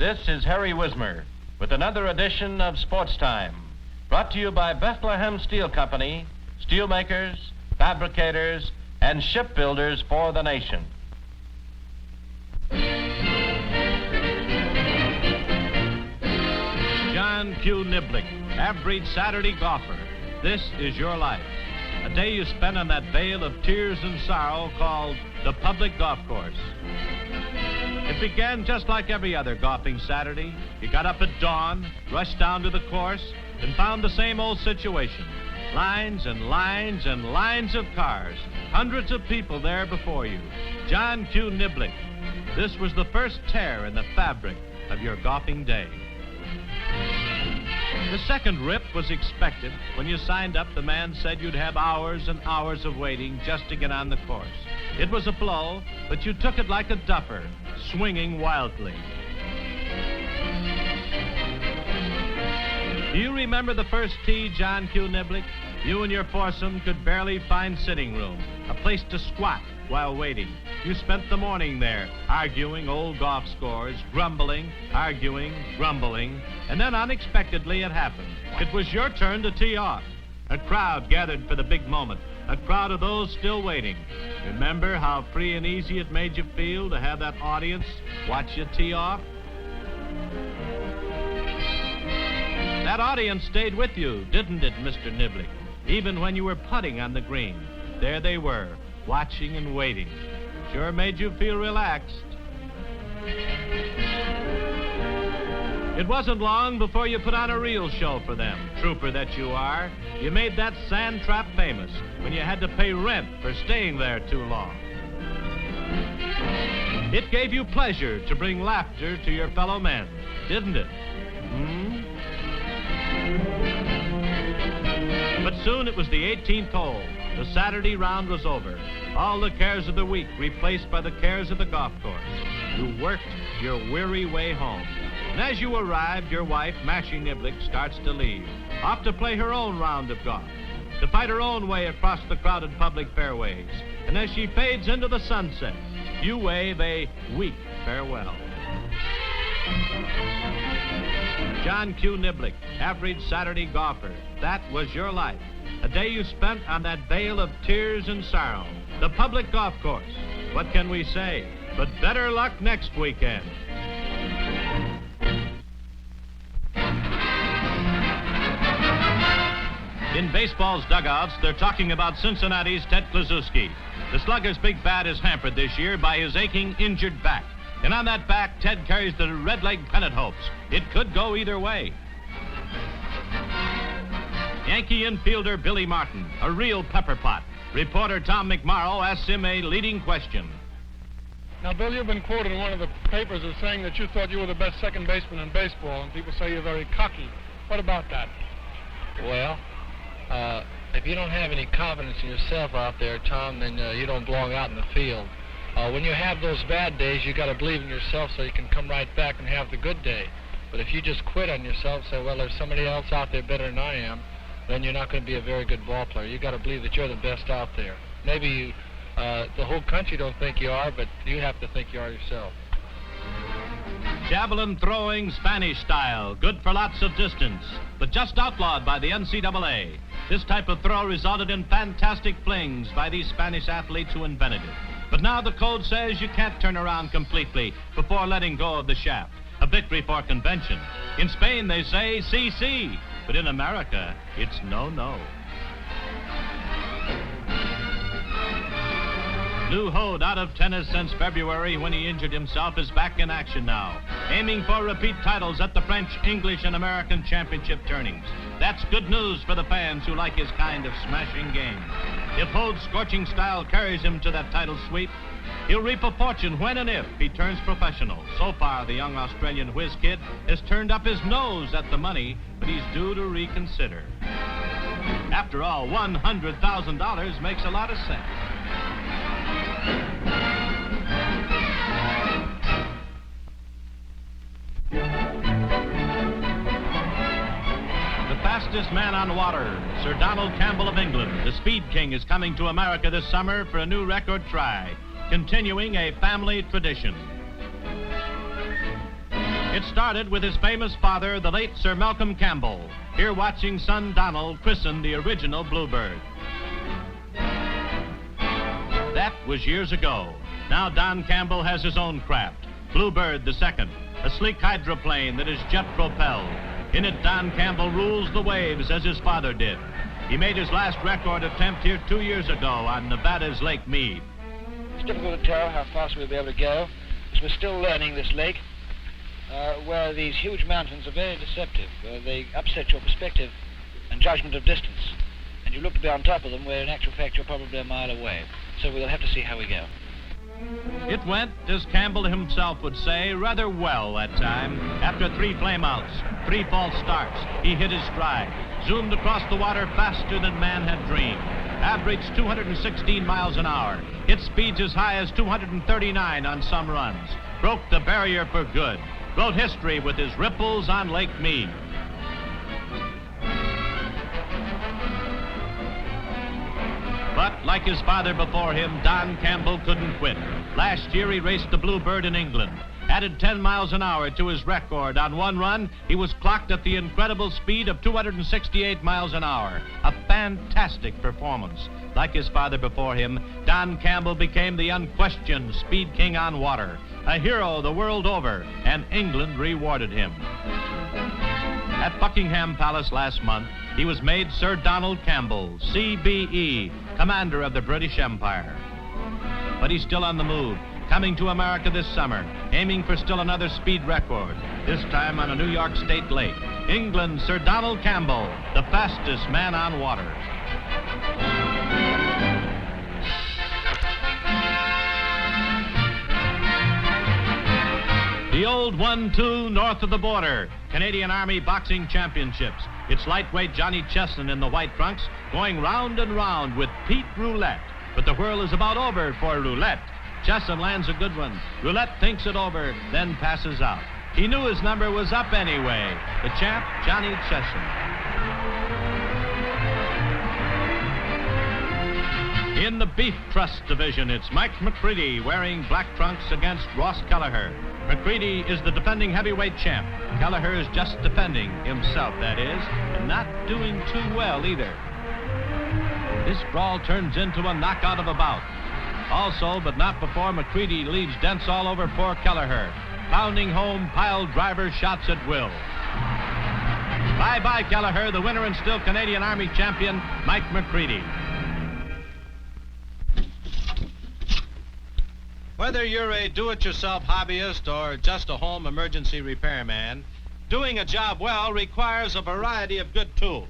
This is Harry Wismer with another edition of Sports Time, brought to you by Bethlehem Steel Company, steelmakers, fabricators, and shipbuilders for the nation. John Q. Niblick, average Saturday golfer. This is your life. A day you spent on that vale of tears and sorrow called the public golf course. It began just like every other golfing Saturday. You got up at dawn, rushed down to the course, and found the same old situation. Lines and lines and lines of cars. Hundreds of people there before you. John Q. Niblick. This was the first tear in the fabric of your golfing day. The second rip was expected. When you signed up, the man said you'd have hours and hours of waiting just to get on the course. It was a blow, but you took it like a duffer, swinging wildly. Do you remember the first tee, John Q. Niblick? You and your foursome could barely find sitting room, a place to squat while waiting. You spent the morning there, arguing old golf scores, grumbling, arguing, grumbling, and then unexpectedly it happened. It was your turn to tee off. A crowd gathered for the big moment, a crowd of those still waiting. Remember how free and easy it made you feel to have that audience watch you tee off? That audience stayed with you, didn't it, Mr. Niblick? Even when you were putting on the green, there they were, watching and waiting. Sure made you feel relaxed. It wasn't long before you put on a real show for them, trooper that you are. You made that sand trap famous when you had to pay rent for staying there too long. It gave you pleasure to bring laughter to your fellow men, didn't it? But soon it was the 18th hole. The Saturday round was over. All the cares of the week replaced by the cares of the golf course. You worked your weary way home. And as you arrived, your wife, Mashie Niblick, starts to leave, off to play her own round of golf, to fight her own way across the crowded public fairways. And as she fades into the sunset, you wave a weak farewell. John Q. Niblick, average Saturday golfer. That was your life. A day you spent on that vale of tears and sorrow, the public golf course. What can we say? But better luck next weekend. In baseball's dugouts, they're talking about Cincinnati's Ted Kluszewski. The slugger's big bat is hampered this year by his aching, injured back. And on that back, Ted carries the red-leg pennant hopes. It could go either way. Yankee infielder Billy Martin, a real pepper pot. Reporter Tom McMorrow asks him a leading question. Now, Bill, you've been quoted in one of the papers as saying that you thought you were the best second baseman in baseball, and people say you're very cocky. What about that? Well, if you don't have any confidence in yourself out there, Tom, then you don't belong out in the field. When you have those bad days, you got to believe in yourself so you can come right back and have the good day. But if you just quit on yourself, say, well, there's somebody else out there better than I am, then you're not going to be a very good ball player. You got to believe that you're the best out there. Maybe you, the whole country don't think you are, but you have to think you are yourself. Javelin throwing Spanish style, good for lots of distance, but just outlawed by the NCAA. This type of throw resulted in fantastic flings by these Spanish athletes who invented it. But now the code says you can't turn around completely before letting go of the shaft. A victory for convention. In Spain, they say CC, but in America, it's no-no. Lou Hode, out of tennis since February when he injured himself, is back in action now, aiming for repeat titles at the French, English, and American championship tourneys. That's good news for the fans who like his kind of smashing game. If Hode's scorching style carries him to that title sweep, he'll reap a fortune when and if he turns professional. So far, the young Australian whiz kid has turned up his nose at the money, but he's due to reconsider. After all, $100,000 makes a lot of sense. The fastest man on water, Sir Donald Campbell of England, the Speed King, is coming to America this summer for a new record try, continuing a family tradition. It started with his famous father, the late Sir Malcolm Campbell, here watching son Donald christen the original Bluebird. That was years ago. Now Don Campbell has his own craft, Bluebird II, a sleek hydroplane that is jet-propelled. In it, Don Campbell rules the waves as his father did. He made his last record attempt here 2 years ago on Nevada's Lake Mead. It's difficult to tell how fast we'll be able to go, because we're still learning this lake, where these huge mountains are very deceptive. They upset your perspective and judgment of distance. And you look to be on top of them, where in actual fact you're probably a mile away. So we'll have to see how we go. It went, as Campbell himself would say, rather well that time. After 3 flameouts, 3 false starts, he hit his stride, zoomed across the water faster than man had dreamed, averaged 216 miles an hour, hit speeds as high as 239 on some runs, broke the barrier for good, wrote history with his ripples on Lake Mead. But like his father before him, Don Campbell couldn't quit. Last year he raced the Bluebird in England, added 10 miles an hour to his record. On one run, he was clocked at the incredible speed of 268 miles an hour. A fantastic performance. Like his father before him, Don Campbell became the unquestioned speed king on water, a hero the world over, and England rewarded him. At Buckingham Palace last month, he was made Sir Donald Campbell, CBE, Commander of the British Empire. But he's still on the move, coming to America this summer, aiming for still another speed record, this time on a New York State lake. England's Sir Donald Campbell, the fastest man on water. The old 1-2 north of the border, Canadian Army Boxing Championships. It's lightweight Johnny Chesson in the white trunks going round and round with Pete Roulette. But the whirl is about over for Roulette. Chesson lands a good one. Roulette thinks it over, then passes out. He knew his number was up anyway. The champ, Johnny Chesson. In the Beef Trust Division, it's Mike McCready wearing black trunks against Ross Kelleher. McCready is the defending heavyweight champ. Kelleher is just defending himself, that is, and not doing too well either. This brawl turns into a knockout of a bout. Also, but not before, McCready leaves dents all over poor Kelleher, pounding home pile driver shots at will. Bye-bye, Kelleher, the winner and still Canadian Army champion, Mike McCready. Whether you're a do-it-yourself hobbyist or just a home emergency repairman, doing a job well requires a variety of good tools.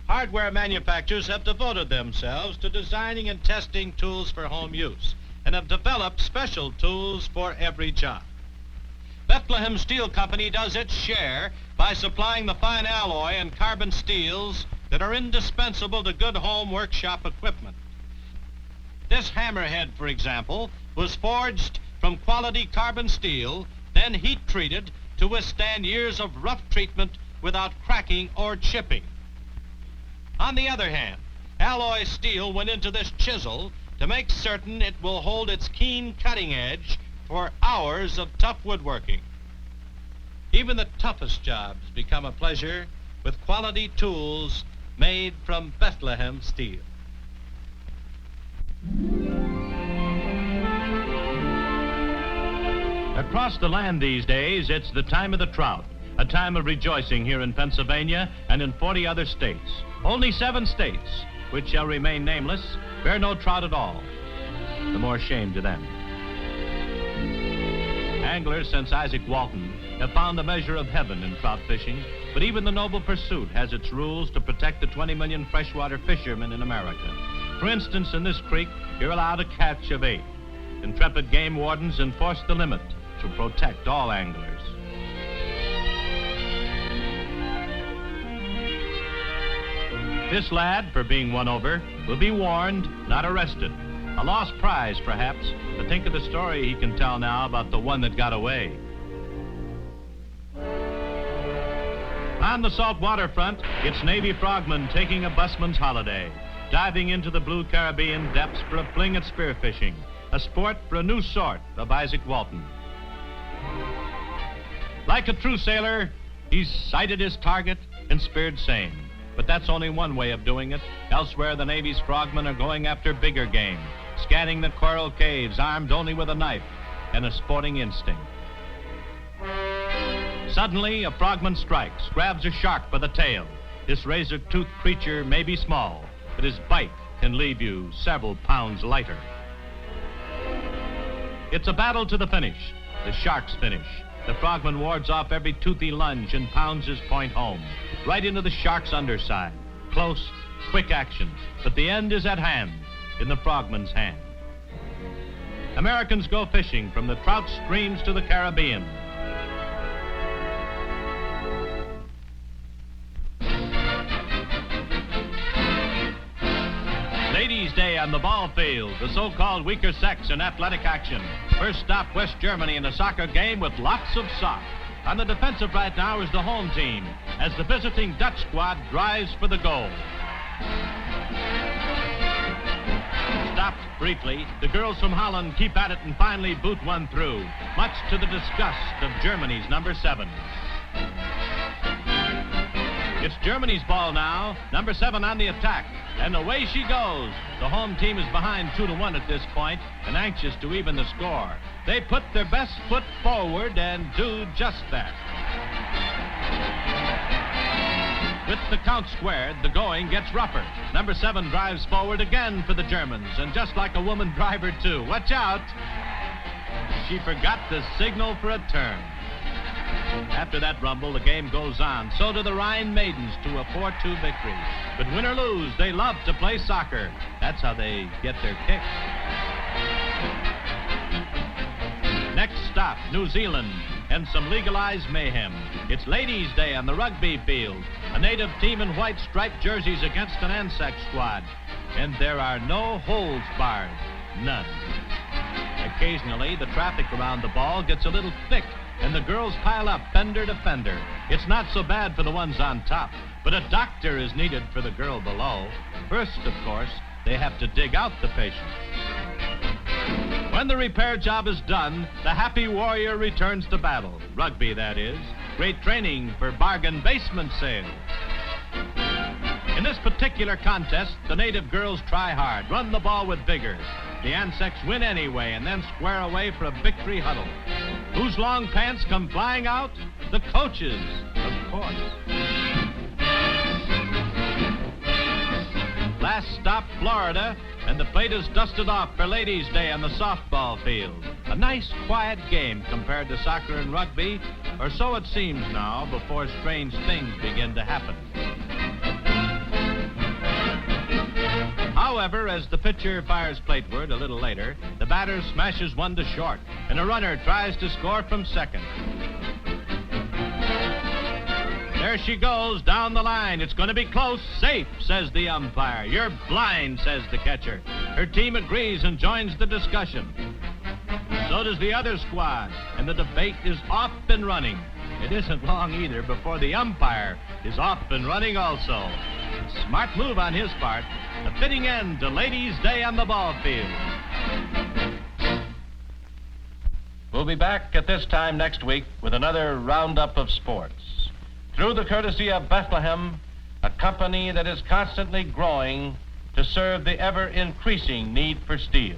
Hardware manufacturers have devoted themselves to designing and testing tools for home use and have developed special tools for every job. Bethlehem Steel Company does its share by supplying the fine alloy and carbon steels that are indispensable to good home workshop equipment. This hammerhead, for example, was forged from quality carbon steel, then heat-treated to withstand years of rough treatment without cracking or chipping. On the other hand, alloy steel went into this chisel to make certain it will hold its keen cutting edge for hours of tough woodworking. Even the toughest jobs become a pleasure with quality tools made from Bethlehem steel. Across the land these days, it's the time of the trout, a time of rejoicing here in Pennsylvania and in 40 other states. Only 7 states, which shall remain nameless, bear no trout at all. The more shame to them. Anglers since Isaac Walton have found a measure of heaven in trout fishing, but even the noble pursuit has its rules to protect the 20 million freshwater fishermen in America. For instance, in this creek, you're allowed a catch of 8. Intrepid game wardens enforce the limit to protect all anglers. This lad, for being won over, will be warned, not arrested. A lost prize, perhaps, but think of the story he can tell now about the one that got away. On the saltwater front, it's Navy frogmen taking a busman's holiday, diving into the blue Caribbean depths for a fling at spearfishing, a sport for a new sort of Isaac Walton. Like a true sailor, he's sighted his target and speared same. But that's only one way of doing it. Elsewhere, the Navy's frogmen are going after bigger game, scanning the coral caves, armed only with a knife and a sporting instinct. Suddenly, a frogman strikes, grabs a shark by the tail. This razor-toothed creature may be small, but his bite can leave you several pounds lighter. It's a battle to the finish, the shark's finish. The frogman wards off every toothy lunge and pounds his point home, right into the shark's underside. Close, quick action, but the end is at hand, in the frogman's hand. Americans go fishing from the trout streams to the Caribbean. Ladies' Day on the ball field, the so-called weaker sex in athletic action. First stop, West Germany in a soccer game with lots of sock. On the defensive right now is the home team, as the visiting Dutch squad drives for the goal. Stopped briefly, the girls from Holland keep at it and finally boot one through, much to the disgust of Germany's number 7. It's Germany's ball now, number 7 on the attack, and away she goes. The home team is behind 2-1 at this point and anxious to even the score. They put their best foot forward and do just that. With the count squared, the going gets rougher. Number 7 drives forward again for the Germans, and just like a woman driver too. Watch out! She forgot the signal for a turn. After that rumble, the game goes on. So do the Rhine Maidens to a 4-2 victory. But win or lose, they love to play soccer. That's how they get their kicks. Next stop, New Zealand, and some legalized mayhem. It's Ladies' Day on the rugby field. A native team in white striped jerseys against an Anzac squad. And there are no holds barred. None. Occasionally, the traffic around the ball gets a little thick, and the girls pile up fender to fender. It's not so bad for the ones on top, but a doctor is needed for the girl below. First, of course, they have to dig out the patient. When the repair job is done, the happy warrior returns to battle. Rugby, that is. Great training for bargain basement sales. In this particular contest, the native girls try hard, run the ball with vigor. The Anzacs win anyway and then square away for a victory huddle. Whose long pants come flying out? The coaches, of course. Last stop, Florida, and the plate is dusted off for Ladies' Day on the softball field. A nice, quiet game compared to soccer and rugby, or so it seems now before strange things begin to happen. However, as the pitcher fires plateward a little later, the batter smashes one to short, and a runner tries to score from second. There she goes down the line. It's going to be close. Safe, says the umpire. You're blind, says the catcher. Her team agrees and joins the discussion. So does the other squad, and the debate is off and running. It isn't long either before the umpire is off and running also. Smart move on his part. A fitting end to Ladies' Day on the ball field. We'll be back at this time next week with another roundup of sports. Through the courtesy of Bethlehem, a company that is constantly growing to serve the ever-increasing need for steel.